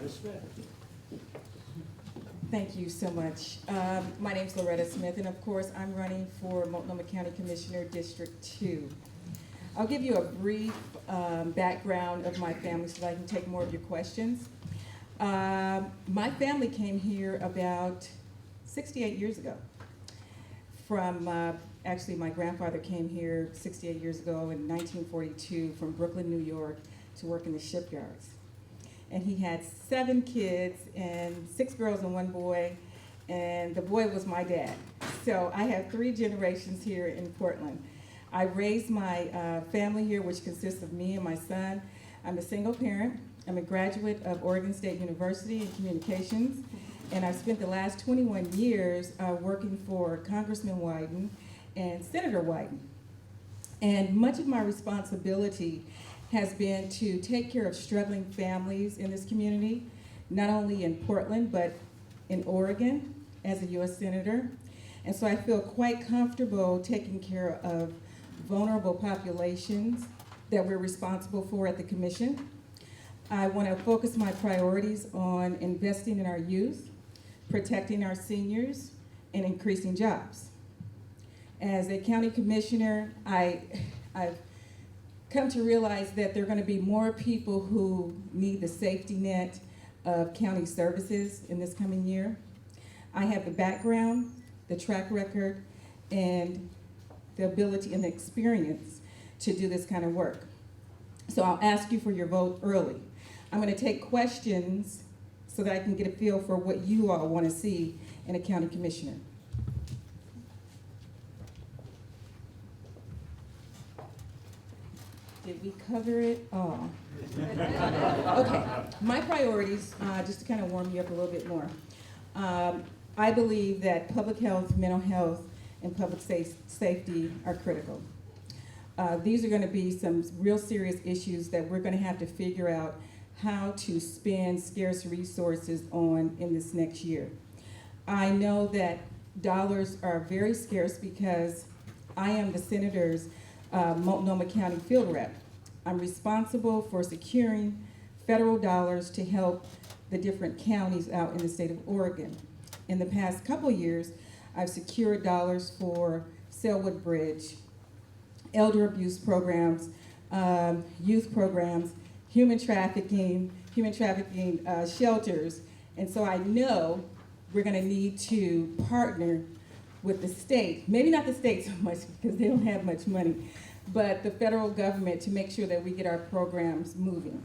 Loretta Smith. Thank you so much. My name's Loretta Smith, and of course, I'm running for Multnomah County Commissioner District 2. I'll give you a brief background of my family so that I can take more of your questions. My family came here about 68 years ago. Actually, my grandfather came here 68 years ago in 1942 from Brooklyn, New York, to work in the shipyards. And he had 7 kids and 6 girls and 1 boy, and the boy was my dad. So I have 3 generations here in Portland. I raised my family here, which consists of me and my son. I'm a single parent. I'm a graduate of Oregon State University in communications, and I've spent the last 21 years working for Congressman Wyden and Senator Wyden. And much of my responsibility has been to take care of struggling families in this community, not only in Portland, but in Oregon as a U.S. Senator. And so I feel quite comfortable taking care of vulnerable populations that we're responsible for at the Commission. I want to focus my priorities on investing in our youth, protecting our seniors, and increasing jobs. As a county commissioner, I've come to realize that there are going to be more people who need the safety net of county services in this coming year. I have the background, the track record, and the ability and the experience to do this kind of work. So I'll ask you for your vote early. I'm going to take questions so that I can get a feel for what you all want to see in a county commissioner. Did we cover it all? Okay, my priorities, just to kind of warm you up a little bit more. I believe that public health, mental health, and public safety are critical. These are going to be some real serious issues that we're going to have to figure out how to spend scarce resources on in this next year. I know that dollars are very scarce because I am the senator's Multnomah County field rep. I'm responsible for securing federal dollars to help the different counties out in the state of Oregon. In the past couple years, I've secured dollars for Selwood Bridge, elder abuse programs, youth programs, human trafficking shelters. And so I know we're going to need to partner with the state, maybe not the state so much because they don't have much money, but the federal government to make sure that we get our programs moving.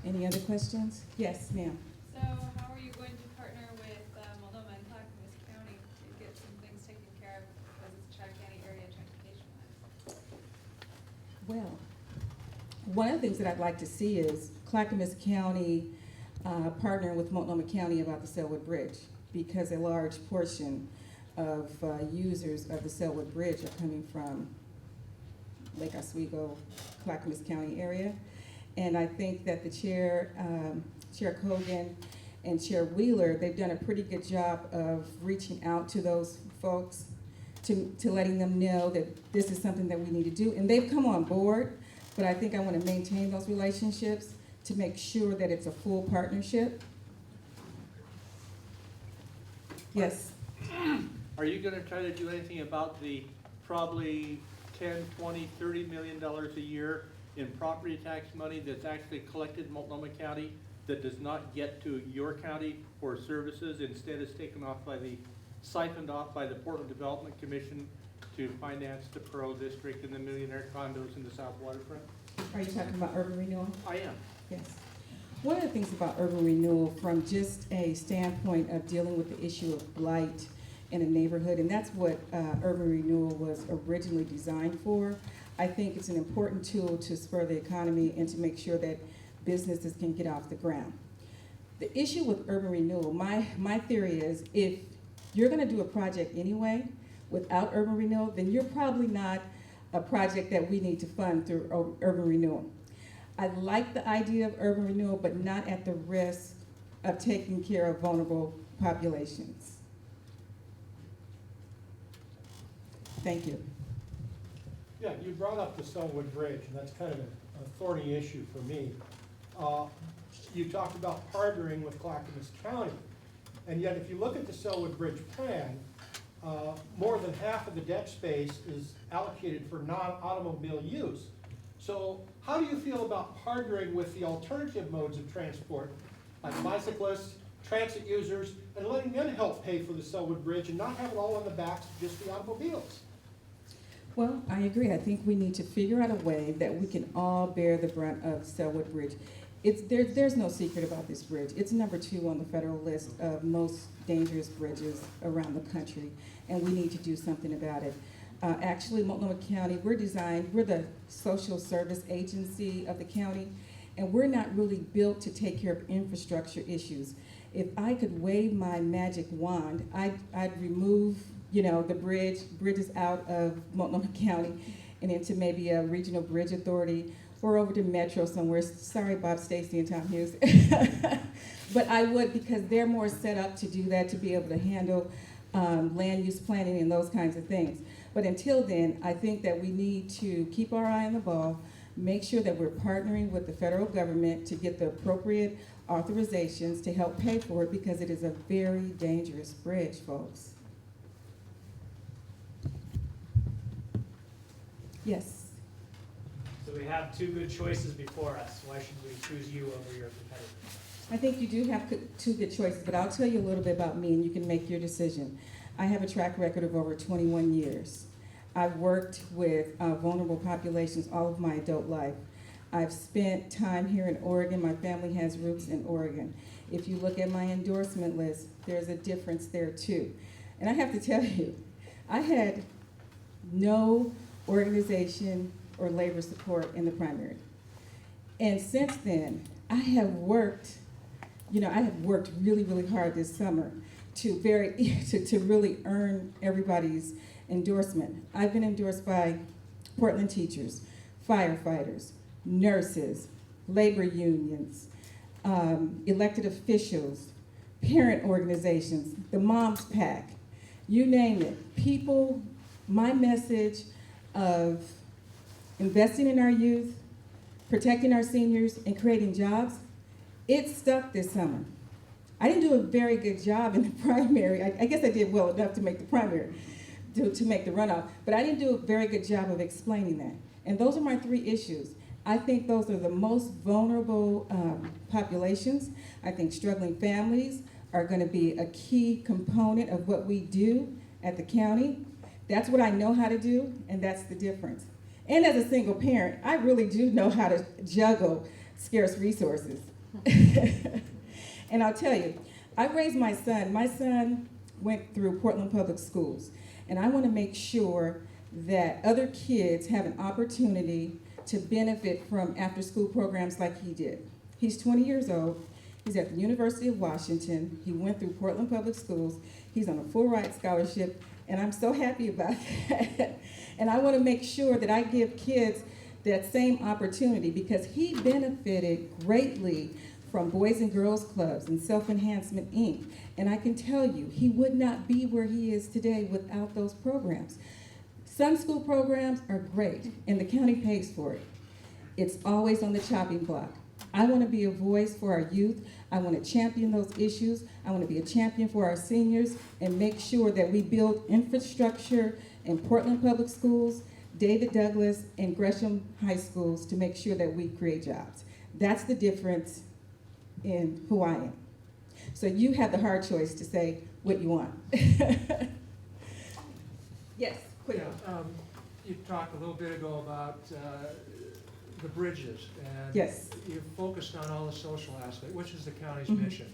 Any other questions? Yes, ma'am. So how are you going to partner with Multnomah and Clackamas County to get some things taken care of because it's a Tri-County area transportation-wise? Well, one of the things that I'd like to see is Clackamas County partnering with Multnomah County about the Selwood Bridge, because a large portion of users of the Selwood Bridge are coming from Lake Oswego, Clackamas County area. And I think that the Chair Cogan and Chair Wheeler, they've done a pretty good job of reaching out to those folks to letting them know that this is something that we need to do. And they've come on board, but I think I want to maintain those relationships to make sure that it's a full partnership. Yes? Are you going to try to do anything about the probably 10, 20, $30 million a year in property tax money that's actually collected in Multnomah County that does not get to your county for services, instead is siphoned off by the Portland Development Commission to finance the Pearl District and the millionaire condos in the South Waterfront? Are you talking about urban renewal? I am. Yes. One of the things about urban renewal from just a standpoint of dealing with the issue of blight in a neighborhood, and that's what urban renewal was originally designed for. I think it's an important tool to spur the economy and to make sure that businesses can get off the ground. The issue with urban renewal, my theory is if you're going to do a project anyway without urban renewal, then you're probably not a project that we need to fund through urban renewal. I like the idea of urban renewal, but not at the risk of taking care of vulnerable populations. Thank you. Yeah, you brought up the Selwood Bridge, and that's kind of thorny issue for me. You talked about partnering with Clackamas County, and yet if you look at the Selwood Bridge plan, more than half of the deck space is allocated for non-automobile use. So how do you feel about partnering with the alternative modes of transport, like bicyclists, transit users, and letting them help pay for the Selwood Bridge and not have it all on the backs of just the automobiles? Well, I agree. I think we need to figure out a way that we can all bear the brunt of Selwood Bridge. There's no secret about this bridge. It's number 2 on the federal list of most dangerous bridges around the country, and we need to do something about it. Actually, Multnomah County, we're the social service agency of the county, and we're not really built to take care of infrastructure issues. If I could wave my magic wand, I'd remove, the bridges out of Multnomah County and into maybe a regional bridge authority or over to Metro somewhere. Sorry, Bob Stacy and Tom Hughes. But I would, because they're more set up to do that, to be able to handle land use planning and those kinds of things. But until then, I think that we need to keep our eye on the ball, make sure that we're partnering with the federal government to get the appropriate authorizations to help pay for it, because it is a very dangerous bridge, folks. Yes. So we have 2 good choices before us. Why should we choose you over your competitor? I think you do have 2 good choices, but I'll tell you a little bit about me and you can make your decision. I have a track record of over 21 years. I've worked with vulnerable populations all of my adult life. I've spent time here in Oregon. My family has roots in Oregon. If you look at my endorsement list, there's a difference there too. And I have to tell you, I had no organization or labor support in the primary. And since then, I have worked really, really hard this summer to really earn everybody's endorsement. I've been endorsed by Portland teachers, firefighters, nurses, labor unions, elected officials, parent organizations, the Moms PAC, you name it. People, my message of investing in our youth, protecting our seniors, and creating jobs, it stuck this summer. I didn't do a very good job in the primary. I guess I did well enough to make the primary, to make the runoff, but I didn't do a very good job of explaining that. And those are my 3 issues. I think those are the most vulnerable populations. I think struggling families are going to be a key component of what we do at the county. That's what I know how to do, and that's the difference. And as a single parent, I really do know how to juggle scarce resources. And I'll tell you, I raised my son. My son went through Portland Public Schools, and I want to make sure that other kids have an opportunity to benefit from after-school programs like he did. He's 20 years old. He's at the University of Washington. He went through Portland Public Schools. He's on a full ride scholarship, and I'm so happy about that. And I want to make sure that I give kids that same opportunity, because he benefited greatly from Boys and Girls Clubs and Self-Enhancement, Inc. And I can tell you, he would not be where he is today without those programs. Sun school programs are great, and the county pays for it. It's always on the chopping block. I want to be a voice for our youth. I want to champion those issues. I want to be a champion for our seniors and make sure that we build infrastructure in Portland Public Schools, David Douglas, and Gresham High Schools to make sure that we create jobs. That's the difference in who I am. So you have the hard choice to say what you want. Yes, quick. Yeah, you talked a little bit ago about the bridges, and Yes. you focused on all the social aspect, which is the county's Mhm. mission.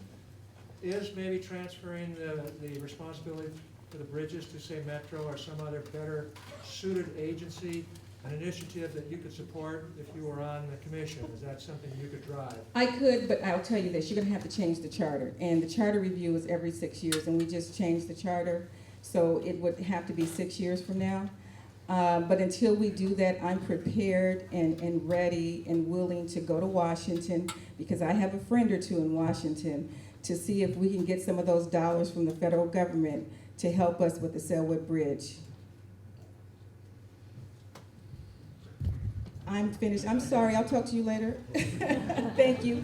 Is maybe transferring the responsibility for the bridges to, say, Metro or some other better suited agency an initiative that you could support if you were on the commission? Is that something you could drive? I could, but I'll tell you this, you're gonna have to change the charter. And the charter review is every 6 years, and we just changed the charter, so it would have to be 6 years from now. But until we do that, I'm prepared and ready and willing to go to Washington, because I have a friend or two in Washington, to see if we can get some of those dollars from the federal government to help us with the Selwood Bridge. I'm finished. I'm sorry, I'll talk to you later. Thank you.